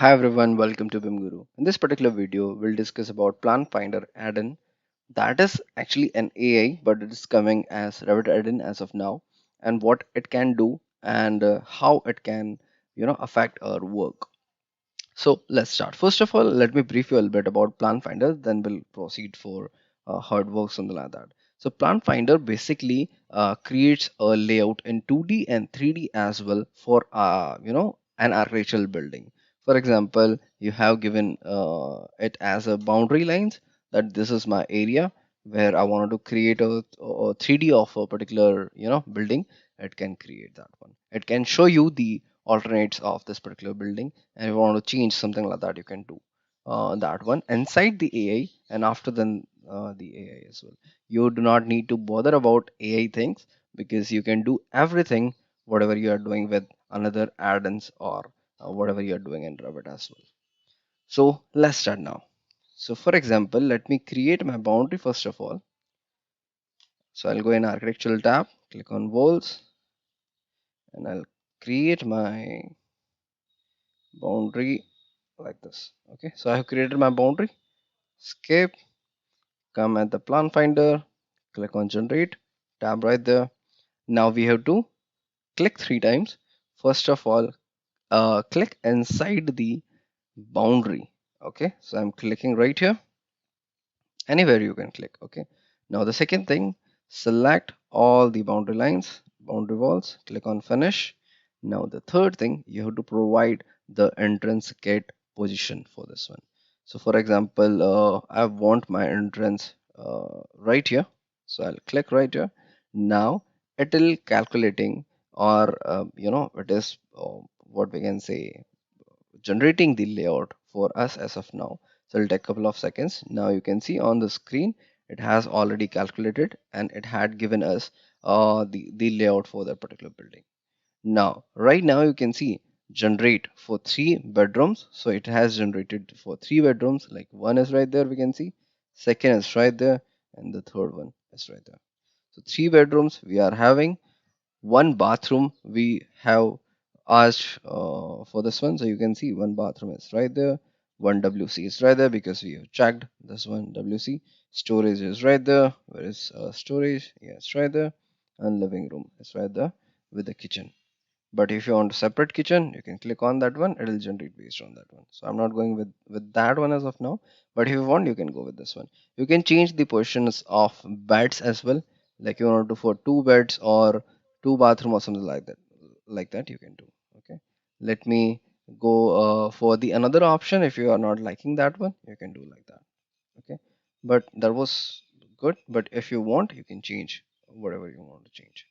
Hi everyone, welcome to BIM Guru. In this particular video, we'll discuss about Plan Finder add-in. That is actually an AI, but it is coming as Revit add-in as of now, and what it can do and how it can, affect our work. So let's start. First of all, let me brief you a little bit about Plan Finder, then we'll proceed for how it works, something like that. So Plan Finder basically creates a layout in 2D and 3D as well for an architectural building. For example, you have given it as a boundary lines that this is my area where I wanted to create a 3D of a particular building. It can create that one. It can show you the alternates of this particular building, and if you want to change something like that, you can do that one inside the AI, and after then the AI as well. You do not need to bother about AI things because you can do everything whatever you are doing with another add-ins or whatever you are doing in Revit as well. So let's start now. So for example, let me create my boundary first of all. So I'll go in architectural tab, click on walls, and I'll create my boundary like this. Okay, so I have created my boundary. Escape, come at the plan finder, click on generate, tab right there. Now we have to click 3 times. First of all, click inside the boundary. Okay, so I'm clicking right here. Anywhere you can click. Okay, now the second thing, select all the boundary lines, boundary walls, click on finish. Now the third thing, you have to provide the entrance gate position for this one. So for example, I want my entrance right here, so I'll click right here. Now it will calculating, or it is what we can say, generating the layout for us as of now. So it'll take a couple of seconds. Now you can see on the screen it has already calculated and it had given us the layout for that particular building. Now right now you can see generate for 3 bedrooms. So it has generated for 3 bedrooms, like one is right there, we can see, second is right there, and the third one is right there. So 3 bedrooms we are having, one bathroom we have asked for this one. So you can see one bathroom is right there, one WC is right there because we have checked this one WC. Storage is right there. Where is storage? Yes, right there. And living room is right there with the kitchen. But if you want a separate kitchen, you can click on that one. It will generate based on that one. So I'm not going with that one as of now. But if you want, you can go with this one. You can change the positions of beds as well. Like you want to do for 2 beds or 2 bathroom or something like that. Like that you can do. Okay. Let me go for the another option. If you are not liking that one, you can do like that. Okay. But that was good. But if you want, you can change whatever you want to change.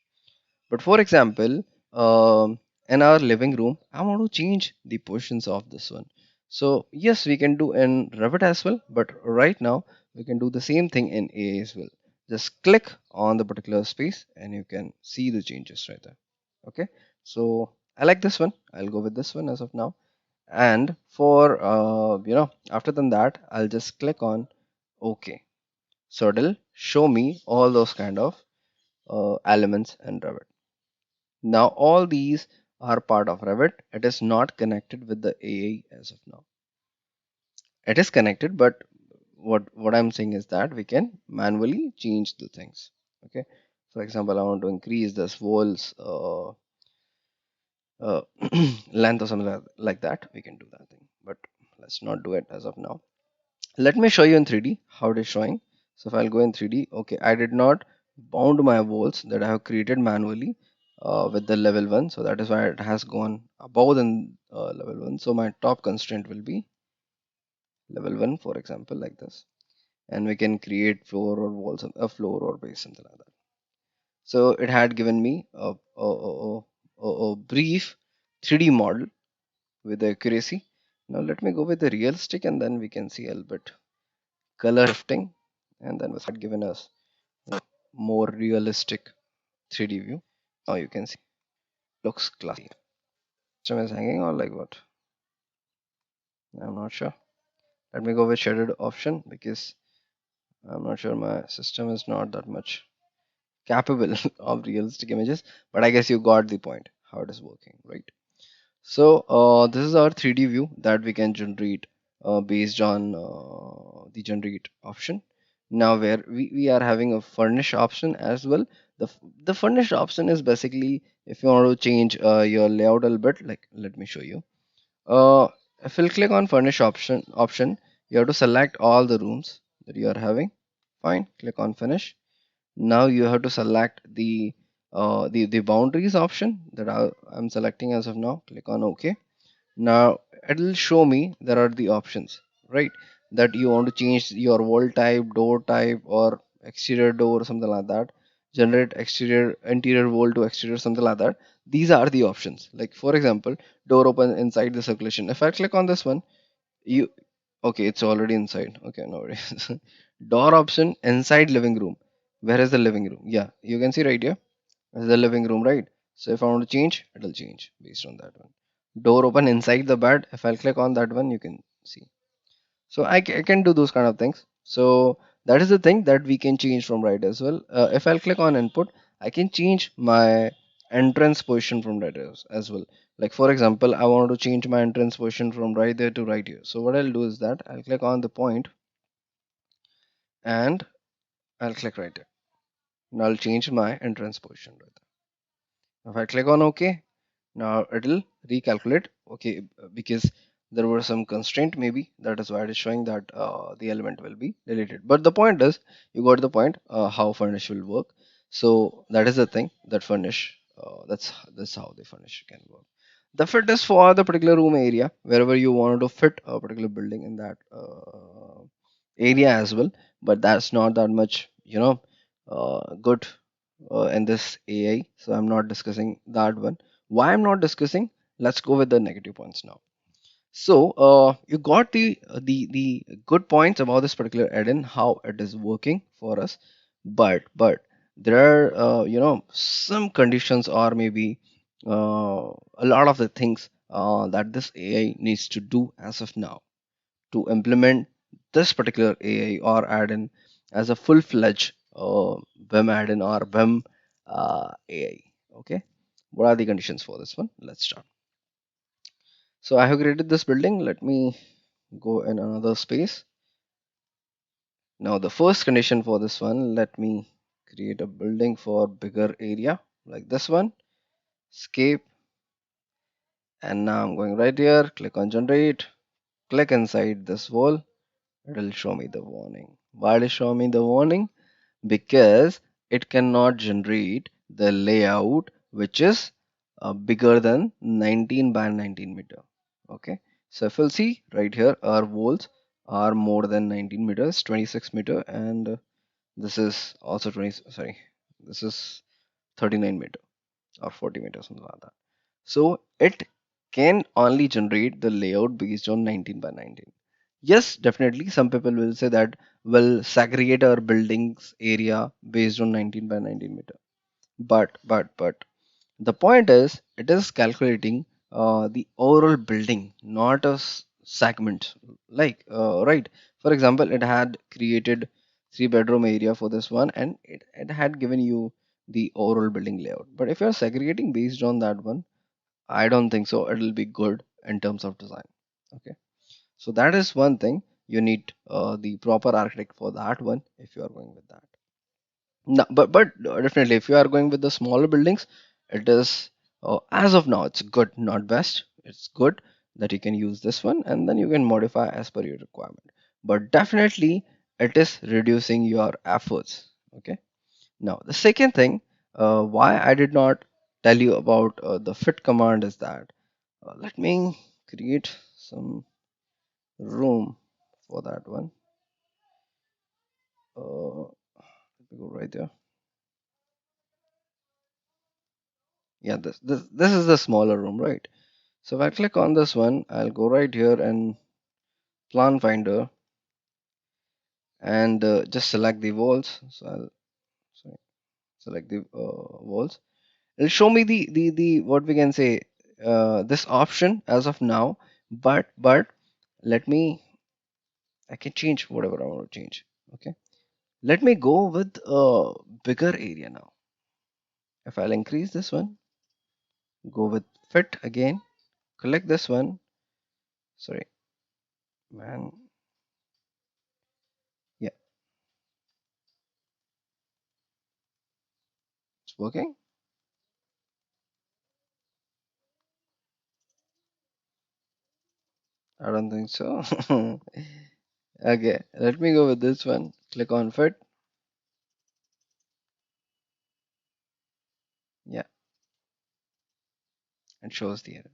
But for example, in our living room, I want to change the positions of this one. So yes, we can do in Revit as well, but right now we can do the same thing in AI as well. Just click on the particular space and you can see the changes right there. Okay, so I like this one. I'll go with this one as of now. And for after than that, I'll just click on OK. So it'll show me all those kind of elements in Revit. Now all these are part of Revit. It is not connected with the AI as of now. It is connected, but what I'm saying is that we can manually change the things. Okay. For example, I want to increase this wall's uh, length or something like that. We can do that thing, but let's not do it as of now. Let me show you in 3D how it is showing. So if I'll go in 3D, okay, I did not bound my walls that I have created manually with the level 1. So that is why it has gone above than level 1. So my top constraint will be level 1, for example, like this. And we can create floor or walls, a floor or base, something like that. So it had given me a brief 3D model with accuracy. Now let me go with the realistic and then we can see a little bit color shifting, and then was given us more realistic 3D view. Now you can see looks classy. System is hanging or like what? I'm not sure. Let me go with shaded option because I'm not sure, my system is not that much capable of realistic images, but I guess you got the point how it is working, right? So this is our 3D view that we can generate based on the generate option. Now where we are having a furnish option as well. The furnish option is basically if you want to change your layout a little bit, like let me show you. Uh, if you'll click on furnish option, you have to select all the rooms that you are having. Fine, click on finish. Now you have to select the boundaries option that I'm selecting as of now. Click on OK. Now it'll show me there are the options, right? That you want to change your wall type, door type, or exterior door, something like that. Generate exterior, interior wall to exterior, something like that. These are the options. Like for example, door open inside the circulation. If I click on this one, you okay, it's already inside. Okay, no worries. Door option inside living room. Where is the living room? Yeah, you can see right here. This is the living room, right? So if I want to change, it'll change based on that one. Door open inside the bed. If I'll click on that one, you can see. So I can do those kind of things. So that is the thing that we can change from right as well. If I'll click on input, I can change my entrance position from right as well. Like for example, I want to change my entrance position from right there to right here. So what I'll do is that I'll click on the point and I'll click right there. And I'll change my entrance position right there. If I click on OK, now it'll recalculate, okay, because there were some constraint maybe that is why it is showing that the element will be deleted. But the point is, you got the point how furnish will work. So that is the thing that furnish. That's how the furnish can work. The fit is for the particular room area wherever you want to fit a particular building in that area as well. But that's not that much, good in this AI. So I'm not discussing that one. Why I'm not discussing? Let's go with the negative points now. So you got the good points about this particular add-in, how it is working for us, but there are some conditions or maybe a lot of the things that this AI needs to do as of now to implement this particular AI or add-in as a full-fledged BIM add-in or BIM AI. Okay, what are the conditions for this one? Let's start. So I have created this building. Let me go in another space. Now the first condition for this one, let me create a building for bigger area like this one. Escape, and now I'm going right here. Click on generate. Click inside this wall. It will show me the warning. Why it is show me the warning? Because it cannot generate the layout which is bigger than 19 by 19 meter. Okay, so if you'll see right here, our walls are more than 19 meters, 26 meter, and this is also 20. Sorry, this is 39 meter or 40 meters, something like that. So it can only generate the layout based on 19 by 19. Yes, definitely. Some people will say that will segregate our buildings area based on 19 by 19 meter. But the point is, it is calculating the overall building, not a segment. Like, right, for example, it had created three-bedroom area for this one, and it had given you the overall building layout. But if you're segregating based on that one, I don't think so. It'll be good in terms of design. Okay, so that is one thing you need the proper architect for that one if you are going with that. No, but definitely, if you are going with the smaller buildings, it is as of now it's good, not best. It's good that you can use this one, and then you can modify as per your requirement. But definitely, it is reducing your efforts. Okay. Now the second thing, why I did not tell you about the fit command is that let me create some room for that one. Let me go right there. Yeah, this is the smaller room, right? So if I click on this one, I'll go right here and plan finder and just select the walls. So I'll sorry, select the walls. It'll show me the what we can say this option as of now. But let me I can change whatever I want to change. Okay. Let me go with a bigger area now. If I'll increase this one, go with fit again, click this one. Sorry, man. Yeah, it's working. I don't think so. Okay, let me go with this one. Click on fit. Yeah, it shows the error.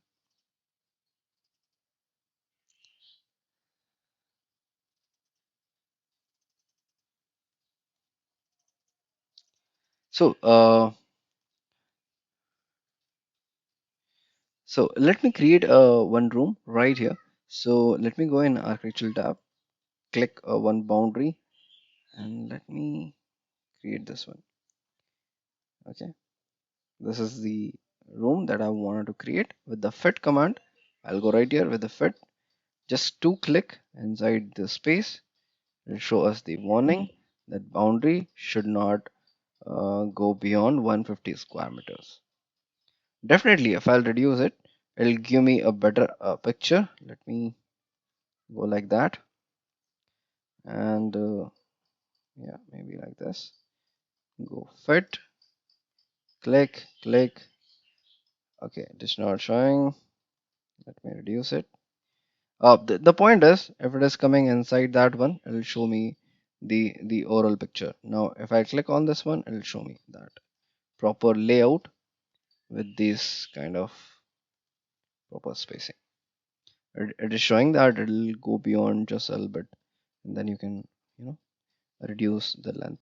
So, let me create one room right here. So let me go in architectural tab, click one boundary, and let me create this one. Okay, this is the room that I wanted to create with the fit command. I'll go right here with the fit. Just two click inside the space. It'll show us the warning that boundary should not go beyond 150 square meters. Definitely, if I'll reduce it, it'll give me a better picture. Let me go like that, and yeah, maybe like this. Go fit, click. Okay, it is not showing. Let me reduce it. The point is, if it is coming inside that one, it will show me the overall picture. Now, if I click on this one, it will show me that proper layout with this kind of proper spacing. It is showing that it will go beyond just a little bit, and then you can, you know, reduce the length.